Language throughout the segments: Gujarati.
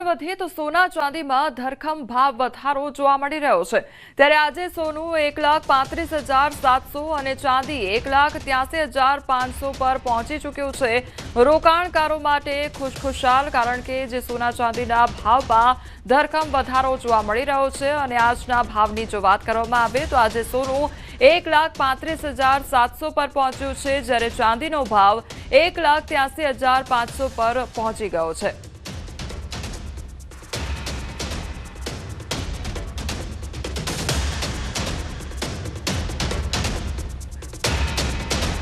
વધીએ તો સોના ચાંદીમાં ધરખમ ભાવ વધારો જોવા મળી રહ્યો છે। ત્યારે આજે સોનું 1,35,700 અને ચાંદી 1,83,500 પર પહોંચી ચૂક્યું છે। રોકાણકારો માટે ખુશખુશાલ, કારણ કે જે સોના ચાંદીના ભાવમાં ધરખમ વધારો જોવા મળી રહ્યો છે। અને આજના ભાવની જો વાત કરવામાં આવે તો આજે સોનું 1,35,700 પર પહોંચ્યું છે, જ્યારે ચાંદીનો ભાવ 1,83,500 પર પહોંચી ગયો છે।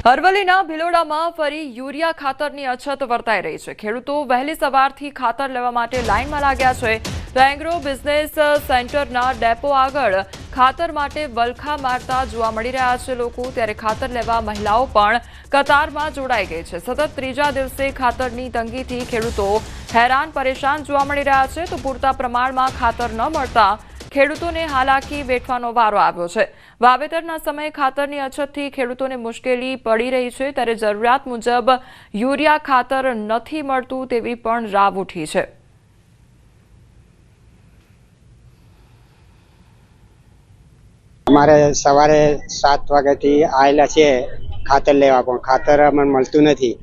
અરવલ્લીના ભિલોડામાં ફરી યુરિયા ખાતરની અછત વર્તાઈ રહી છે। ખેડૂતો વહેલી સવારથી ખાતર લેવા માટે લાઇનમાં લાગ્યા છે। તો એગ્રો બિઝનેસ સેન્ટરના ડેપો આગળ ખાતર માટે વલખા મારતા જોવા મળી રહ્યા છે લોકો। ત્યારે ખાતર લેવા મહિલાઓ પણ કતારમાં જોડાઈ ગઈ છે। સતત ત્રીજા દિવસે ખાતરની તંગીથી ખેડૂતો હેરાન પરેશાન જોવા મળી રહ્યા છે। તો પૂરતા પ્રમાણમાં ખાતર ન મળતા ખેડૂતોને હાલાકી વેઠવાનો વારો આવ્યો છે। વાવેતરના સમયે ખાતરની અછતથી ખેડૂતોને મુશ્કેલી પડી રહી છે, ત્યારે જરૂરિયાત મુજબ યુરિયા ખાતર નથી મળતું તેવી પણ રાવ ઉઠી છે। અમારે સવારે 7 વાગ્યાથી આવેલા છે ખાતર લેવા, પણ ખાતર અમને મળતું નથી।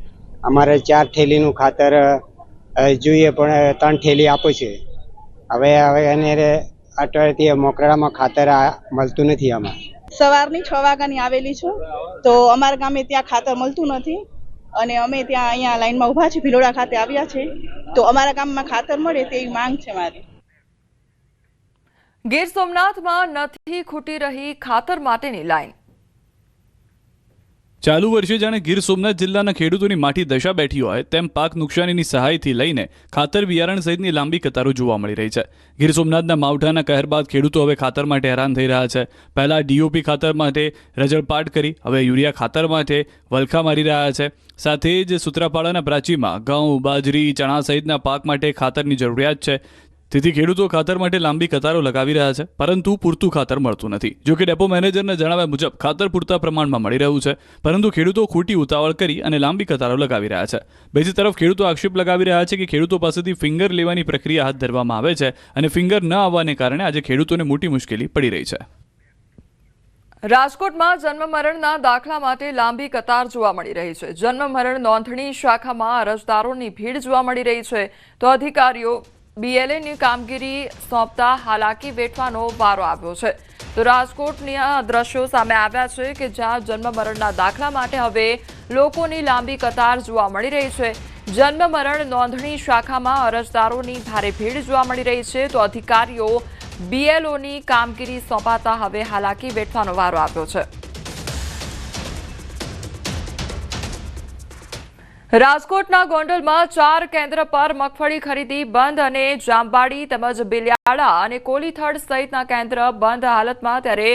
અમારે 4 થેલીનું ખાતર જોઈએ, પણ 3 થેલી આપે છે। હવે એને અઠવાડિયાથી મોકરામાં ખાતર મળતું નથી। અમારે સવારની 6 વાગ્યાની આવેલી છું, તો અમારા ગામે ત્યાં ખાતર મળતું નથી અને અમે ત્યાં અહીંયા લાઈનમાં ઊભા છીએ। ભિલોડા ખાતે આવ્યા છે, તો અમારા ગામમાં ખાતર મળે તેવી માંગ છે મારી। ગીર સોમનાથમાં નથી ખૂટી રહી ખાતર માટેની લાઈન। ચાલુ વર્ષે જાણે ગીર સોમનાથ જિલ્લાના ખેડૂતોની માઠી દશા બેઠી હોય તેમ પાક નુકસાનીની સહાયથી લઈને ખાતર બિયારણ સહિતની લાંબી કતારો જોવા મળી રહી છે। ગીર સોમનાથના માવઠાના કહેર બાદ ખેડૂતો હવે ખાતર માટે હેરાન થઈ રહ્યા છે। પહેલા ડીઓપી ખાતર માટે રજળપાટ કરી હવે યુરિયા ખાતર માટે વલખા મારી રહ્યા છે। સાથે જ સૂત્રાપાડાના પ્રાચીમાં ઘઉં, બાજરી, ચણા સહિતના પાક માટે ખાતરની જરૂરિયાત છે। તેથી ખેડૂતો ખાતર માટે લાંબી કતારો લગાવી રહ્યા છે, પરંતુ પૂરતું ખાતર મળતું નથી। જો કે ડેપો મેનેજરના જણાવ્યા મુજબ ખાતર પૂરતા પ્રમાણમાં મળી રહ્યું છે, પરંતુ ખેડૂતો ખોટી ઉતાવળ કરી અને લાંબી કતારો લગાવી રહ્યા છે। બીજી તરફ ખેડૂતો આક્ષેપ લગાવી રહ્યા છે કે ખેડૂતો પાસેથી ફિંગર લેવાની પ્રક્રિયા હાથ ધરવામાં આવે છે અને ફિંગર ન આવવાને કારણે આજે ખેડૂતોને મોટી મુશ્કેલી પડી રહી છે। રાજકોટમાં જન્મ મરણના દાખલા માટે લાંબી કતાર જોવા મળી રહી છે। જન્મ મરણ નોંધણી શાખામાં અરજદારોની ભીડ જોવા મળી રહી છે, તો અધિકારીઓ બીએલએની કામગીરી સોંપતા હાલાકી વેઠવાનો વારો આવ્યો છે। તો રાજકોટના દ્રશ્યો સામે આવ્યા છે કે જ્યાં જન્મ મરણના દાખલા માટે હવે લોકોની લાંબી કતાર જોવા મળી રહી છે। જન્મ મરણ નોંધણી શાખામાં અરજદારોની ભારે ભીડ જોવા મળી રહી છે, તો અધિકારીઓ બીએલઓની કામગીરી સોંપાતા હવે હાલાકી વેઠવાનો વારો આવ્યો છે। રાજકોટના ગોંડલમાં 4 કેન્દ્ર પર મગફળી ખરીદી બંધ અને જામવાડી તેમજ બિલિયાળા અને કોલીથડ સહિતના કેન્દ્ર બંધ હાલતમાં। ત્યારે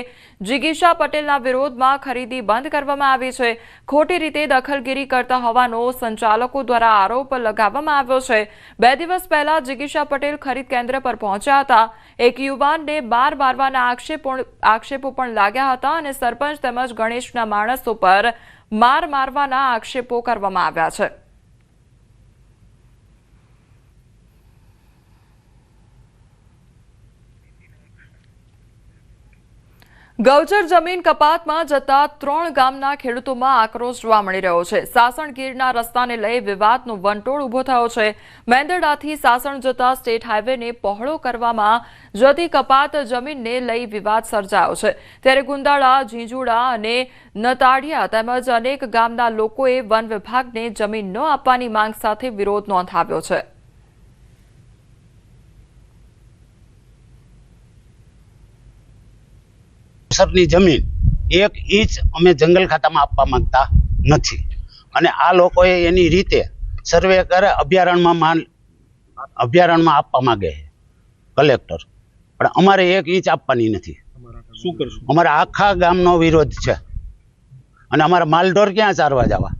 જિગીશા પટેલના વિરોધમાં ખરીદી બંધ કરવામાં આવી છે। ખોટી રીતે દખલગીરી કરતા હોવાનો સંચાલકો દ્વારા આરોપ લગાવવામાં આવ્યો છે। 2 દિવસ પહેલા જિગીશા પટેલ ખરીદ કેન્દ્ર પર પહોંચ્યા હતા। એક યુવાનને બાર મારવાના આક્ષેપો પણ લાગ્યા હતા અને સરપંચ તેમજ ગણેશના માણસો પર મારવાના આક્ષેપો કરવામાં આવ્યા છે। ગૌચર જમીન કપાતમાં જતા 3 ગામના ખેડૂતોમાં આક્રોશ જોવા મળી રહ્યો છે। સાસણગીરના રસ્તાને લઈ વિવાદનો વંટોળ ઉભો થયો છે। મેંદરડાથી સાસણ જતા સ્ટેટ હાઈવેને પહોળો કરવામાં જતી કપાત જમીનને લઈ વિવાદ સર્જાયો છે। ત્યારે ગુંદાળા, ઝીંઝુડા અને નતાડિયા તેમજ અનેક ગામના લોકોએ વન વિભાગને જમીન ન આપવાની માંગ સાથે વિરોધ નોંધાવ્યો છે। ની જમીન 1 ઇંચ અમે જંગલ ખાતામાં આપવા માંગતા નથી અને આ લોકોએ એની રીતે સર્વે કરે અભયારણ્યમાં આપવા માંગે છે કલેક્ટર, પણ અમારે 1 ઇંચ આપવાની નથી। શું કરશું? અમારા આખા ગામનો વિરોધ છે અને અમારા માલઢોર ક્યાં ચારવા જવા?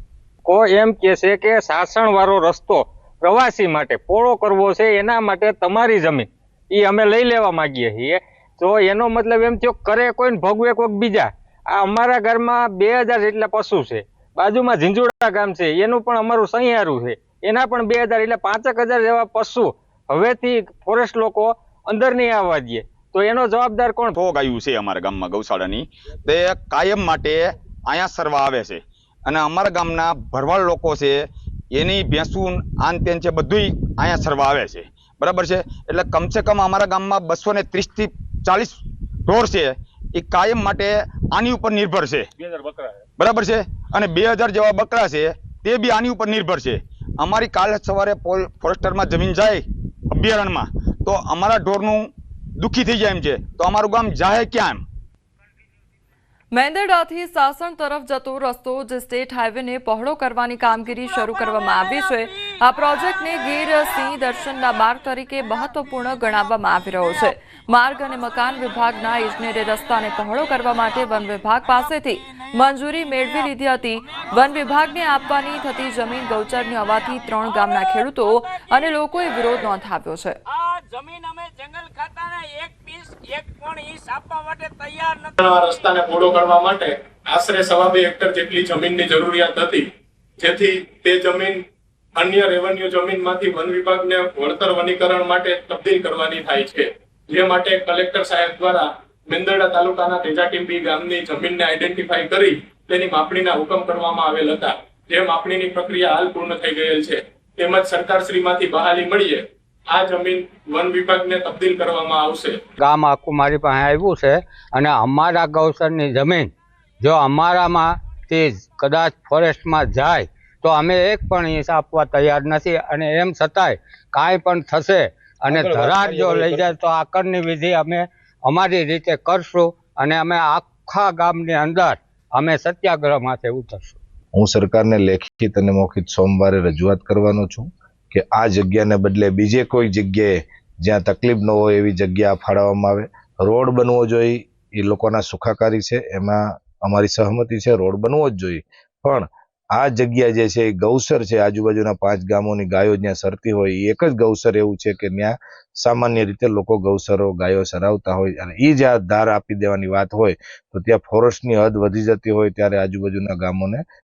કોઈ એમ કહે છે કે સાસણ વાળો રસ્તો પ્રવાસી માટે પહોળો કરવો છે, એના માટે તમારી જમીન એ અમે લઈ લેવા માંગીએ છીએ। તો એનો મતલબ એમ થયો કરે કોઈ ભોગવે કોઈક બીજા। આ અમારા ઘરમાં 2000 જેટલા પશુ છે, બાજુમાં ઝીંઝુડા ગામ છે એનું પણ અમારું સહિયારું છે, એના પણ 2000 એટલે 5000 જેવા પશુ હવેથી ફોરેસ્ટ લોકો અંદર નહીં આવવા દે તો એનો જવાબદાર કોણ? તો ગાયું છે અમારા ગામમાં ગૌશાળાની તે કાયમ માટે અહીંયા સરવા આવે છે અને અમારા ગામના ભરવાડ લોકો છે એની ભેંસું આન તેન છે બધુંય અહીંયા સરવા આવે છે, બરાબર છે. એટલે કમસે કમ અમારા ગામમાં 230 થી 40 ઢોર છે એ કાયમ માટે આની ઉપર નિર્ભર છે, બરાબર છે. અને 2000 જેવા બકરા છે તે બી આની ઉપર નિર્ભર છે. અમારી કાલે સવારે ફોરેસ્ટરમાં જમીન જાય અભયારણ્યમાં તો અમારા ઢોરનું દુઃખી થઈ જાય એમ છે, તો અમારું ગામ જાહે ક્યાં એમ? મેંદરડાથી સાસણ તરફ જતો રસ્તો જે સ્ટેટ હાઈવેને પહોળો કરવાની કામગીરી શરૂ કરવામાં આવી છે. આ પ્રોજેક્ટને ગીર સિંહ દર્શનના માર્ગ તરીકે મહત્વપૂર્ણ ગણાવવામાં આવી રહ્યો છે. માર્ગ અને મકાન વિભાગના ઇજનેરે રસ્તાને પહોળો કરવા માટે વન વિભાગ પાસેથી મંજૂરી મેળવી લીધી હતી. વન વિભાગને આપવાની થતી જમીન ગૌચરની હોવાથી 3 ગામના ખેડૂતો અને લોકોએ વિરોધ નોંધાવ્યો છે. જમીન અમે જંગલ ખાતાને 1 ઇંચ આપવા માટે તૈયાર નથી. આ રસ્તાને પહોળો કરવા માટે આશરે 2.5 હેક્ટર જેટલી જમીનની જરૂરિયાત હતી, જેથી તે જમીન અન્ય રેવન્યુ જમીનમાંથી વન વિભાગને વળતર વનીકરણ માટે તબદીલ કરવાની થાય છે. જે માટે કલેક્ટર સાહેબ દ્વારા મેંદરડા તાલુકાના તેજાટીંબી ગામની જમીનને આઈડેન્ટિફાઈ કરી તેની માપણીના હુકમ કરવામાં આવેલ હતા. જે માપણીની પ્રક્રિયા હાલ પૂર્ણ થઈ ગયેલ છે. તેમજ સરકારશ્રીમાંથી બહાલી મળીએ આ જમીન વન વિભાગને તબદીલ કરવામાં આવશે. ગામ આખું મારી પાસે આવ્યું છે અને અમારા ગૌચરની જમીન જો અમારામાં તે કદાચ ફોરેસ્ટમાં જાય તો અમે 1 પણ ઇંચ આપવા તૈયાર નથી. અને એમ છતાંય કાંઈ પણ થશે અને ધરાર જો લઈ જાય તો આકરની વિધિ અમે અમારી રીતે કરશું અને અમે આખા ગામની અંદર અમે સત્યાગ્રહ માથે ઉતરશું. હું સરકારને લેખિત અને મૌખિક સોમવારે રજૂઆત કરવાનો છું કે આ જગ્યાને બદલે બીજે કોઈ જગ્યાએ જ્યાં તકલીફ ન હોય એવી જગ્યા ફાળવવામાં આવે. રોડ બનવો જોઈએ એ લોકોના સુખાકારી છે, એમાં અમારી સહમતિ છે, રોડ બનવો જ જોઈએ. પણ આ જગ્યા જે છે એ ગૌસર છે, આજુબાજુના 5 ગામોની ગાયો જ્યાં સરતી હોય એ એક જ ગૌસર એવું છે કે ત્યાં સામાન્ય રીતે લોકો ગૌસરો ગાયો ચરાવતા હોય અને એ જ્યાં ધાર આપી દેવાની વાત હોય તો ત્યાં ફોરેસ્ટની હદ વધી જતી હોય ત્યારે આજુબાજુના ગામોને